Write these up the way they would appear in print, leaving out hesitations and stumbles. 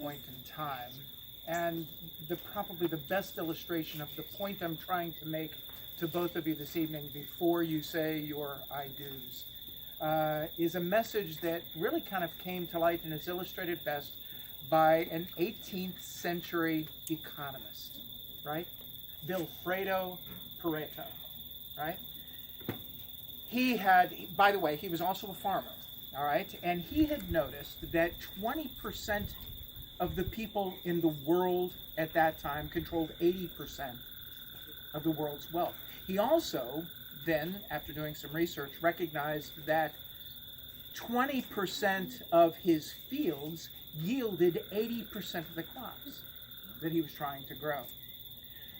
point in time, and probably the best illustration of the point I'm trying to make to both of you this evening before you say your I do's, is a message that really kind of came to light and is illustrated best by an 18th century economist, right? Vilfredo Pareto, right? He had, by the way, he was also a farmer, all right? And he had noticed that 20% of the people in the world at that time controlled 80% of the world's wealth. He also then, after doing some research, recognized that 20% of his fields yielded 80% of the crops that he was trying to grow.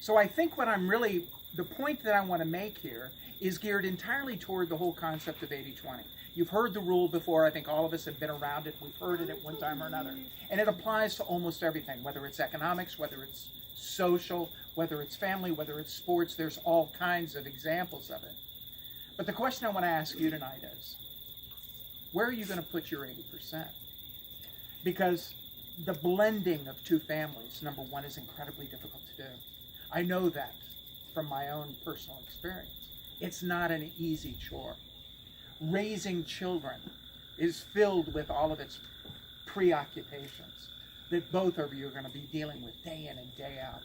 So I think the point that I want to make here is geared entirely toward the whole concept of 80-20. You've heard the rule before. I think all of us have been around it. We've heard it at one time or another. And it applies to almost everything, whether it's economics, whether it's social, whether it's family, whether it's sports. There's all kinds of examples of it. But the question I want to ask you tonight is, where are you going to put your 80%? Because the blending of two families, number one, is incredibly difficult to do. I know that from my own personal experience. It's not an easy chore. Raising children is filled with all of its preoccupations that both of you are going to be dealing with day in and day out.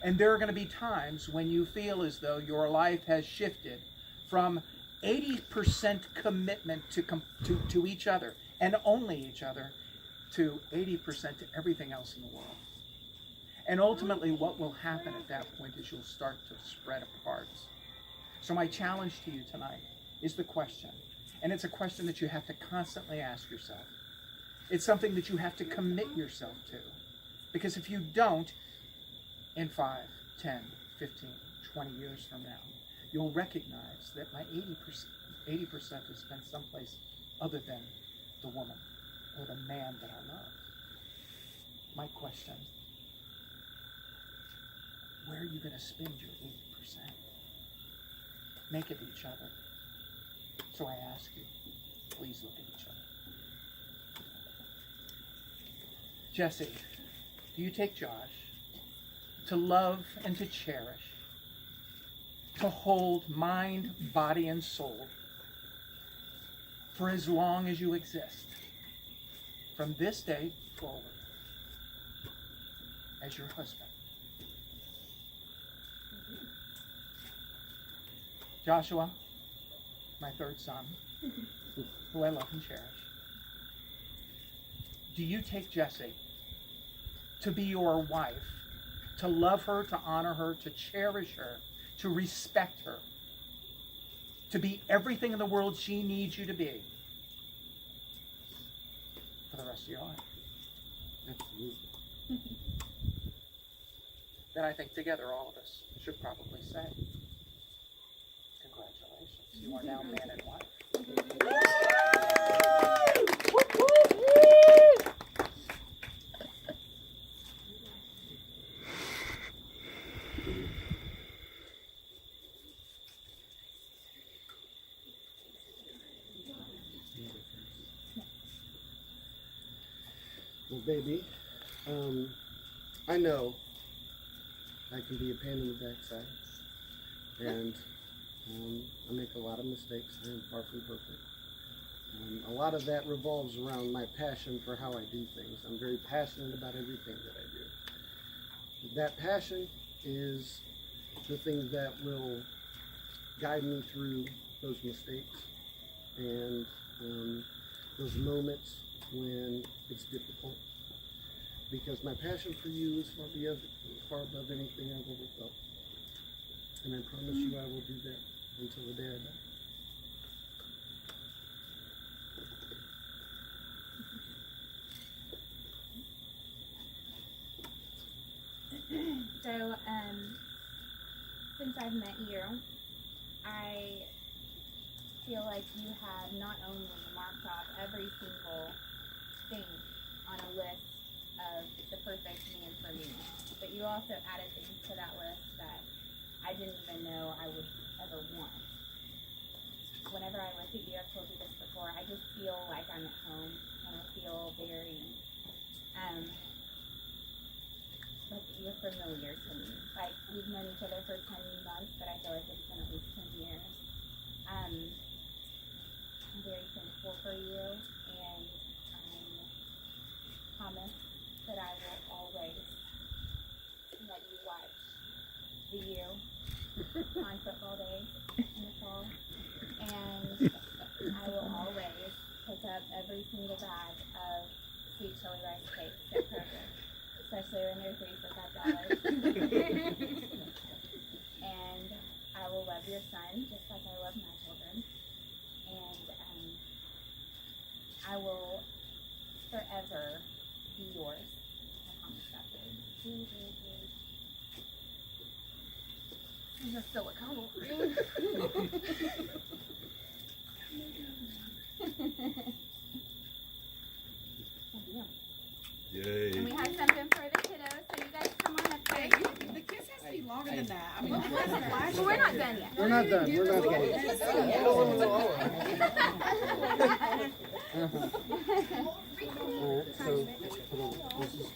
And there are going to be times when you feel as though your life has shifted from 80% commitment to each other, and only each other, to 80% to everything else in the world. And ultimately, what will happen at that point is you'll start to spread apart. So my challenge to you tonight is the question, and it's a question that you have to constantly ask yourself. It's something that you have to commit yourself to, because if you don't, in 5, 10, 15, 20 years from now, you'll recognize that my 80% has spent someplace other than the woman or the man that I love. My question, where are you going to spend your 80%? Make it each other. So I ask you, please look at each other. Jesse, do you take Josh to love and to cherish, to hold mind, body, and soul for as long as you exist, from this day forward, as your husband? Joshua, my third son, who I love and cherish, do you take Jessie to be your wife, to love her, to honor her, to cherish her, to respect her, to be everything in the world she needs you to be for the rest of your life? Absolutely. Then I think together all of us should probably say, congratulations, you are now man and wife. Well, baby, I know I can be a pain in the backside, and I make a lot of mistakes. I am far from perfect. A lot of that revolves around my passion for how I do things. I'm very passionate about everything that I do. That passion is the thing that will guide me through those mistakes and those moments when it's difficult. Because my passion for you is far above anything I've ever felt. And I promise you I will do that until the day I die. So, since I've met you, I feel like you have not only marked off every single thing on a list of the perfect man for me, but you also added things to that list that I didn't even know I would ever want. Whenever I look at you, I've told you this before, I just feel like I'm at home, and I feel very familiar to me. Like, we've known each other for 10 months, but I feel like it's been at least 10 years. I'm very thankful for you, and I promise that I will always let you watch the U on football days in the fall, and I will always pick up every single bag of sweet chili rice cakes at Kroger, especially when they're 3 for $5. And I will love your son just like I love my children, and I will forever be yours. I promise that. He's a silicone ring. Yay. And we have something for the kiddos, so you guys come on up here. The kiss has to be longer than that. I mean, it wasn't flash. Well, we're not done yet. We're not done. We're not done. Alright, so, hold on. This is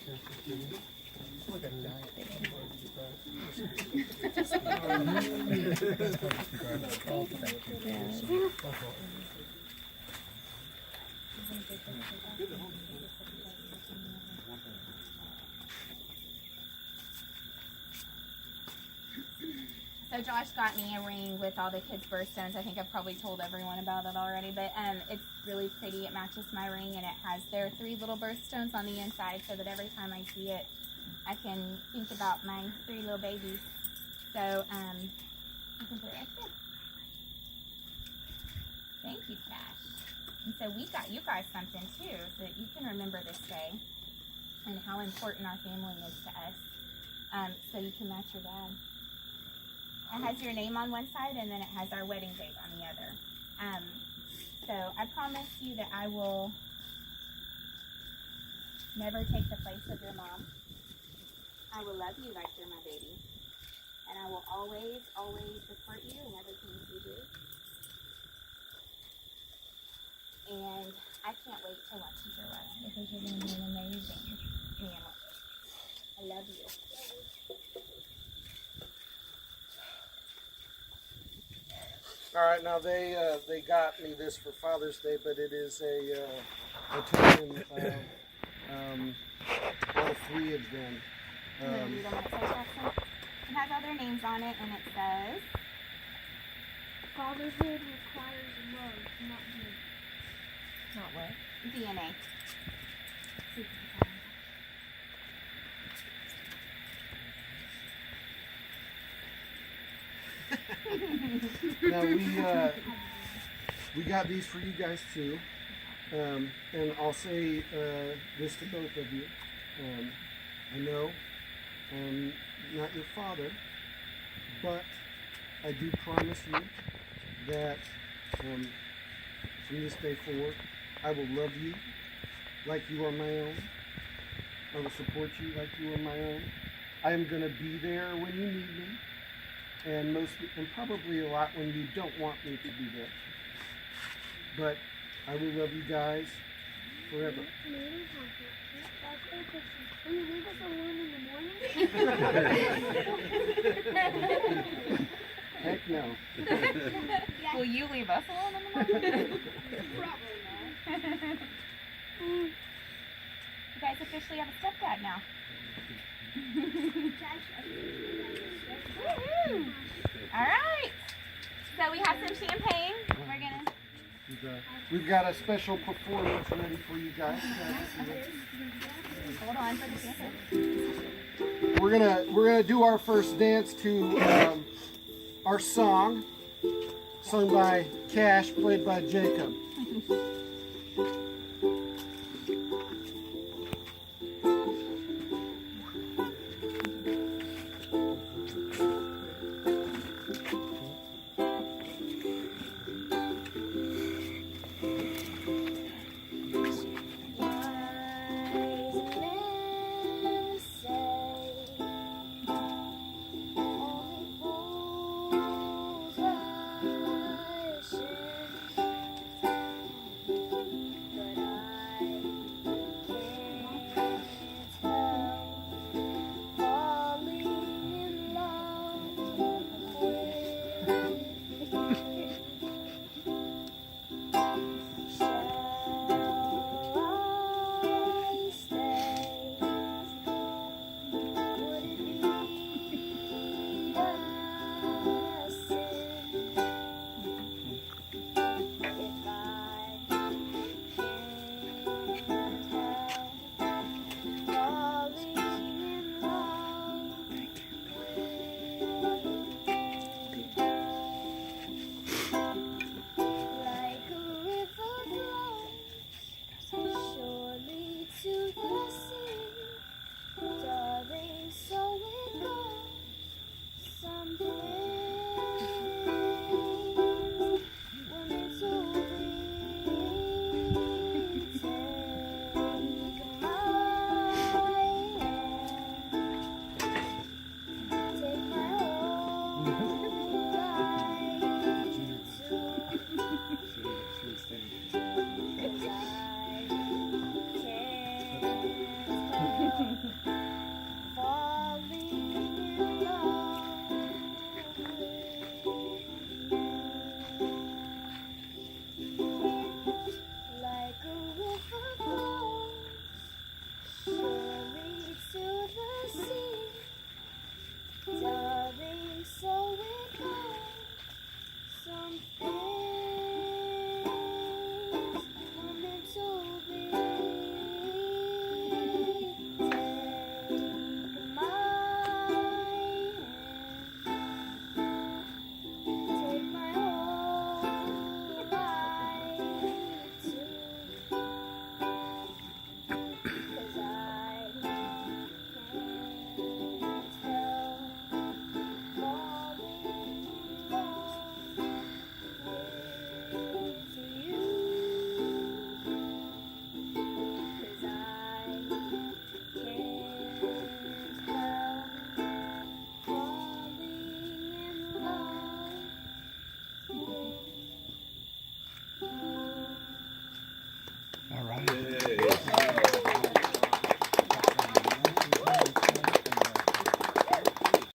So Josh got me a ring with all the kids' birthstones. I think I've probably told everyone about it already, but it's really pretty. It matches my ring, and it has their 3 little birthstones on the inside, so that every time I see it, I can think about my 3 little babies. So I can put it right there. Thank you, Cash. And so we got you guys something too, so that you can remember this day and how important our family is to us. So you can match your dad. It has your name on one side, and then it has our wedding date on the other. So I promise you that I will never take the place of your mom. I will love you like you're my baby. And I will always, always support you in everything you do. And I can't wait to watch you grow up, because you're going to be an amazing family. I love you. all right. Now they got me this for Father's Day, but it is a token of all 3 of them. You want to read them what it says, Jackson? It has all their names on it, and it says, Fatherhood requires love, not hate. not what? DNA. Now we got these for you guys too, and I'll say this to both of you. I know I'm not your father, but I do promise you that from this day forward, I will love you like you are my own. I will support you like you are my own. I am going to be there when you need me, and probably a lot when you don't want me to be there. But I will love you guys forever. Will you leave us alone in the morning? Heck no. Will you leave us alone in the morning? Probably not. You guys officially have a stepdad now. Woohoo! All right. So we have some champagne. We're gonna. We've got a special performance ready for you guys. Hold on for the champagne. We're gonna do our first dance to our song, sung by Cash, played by Jacob. right.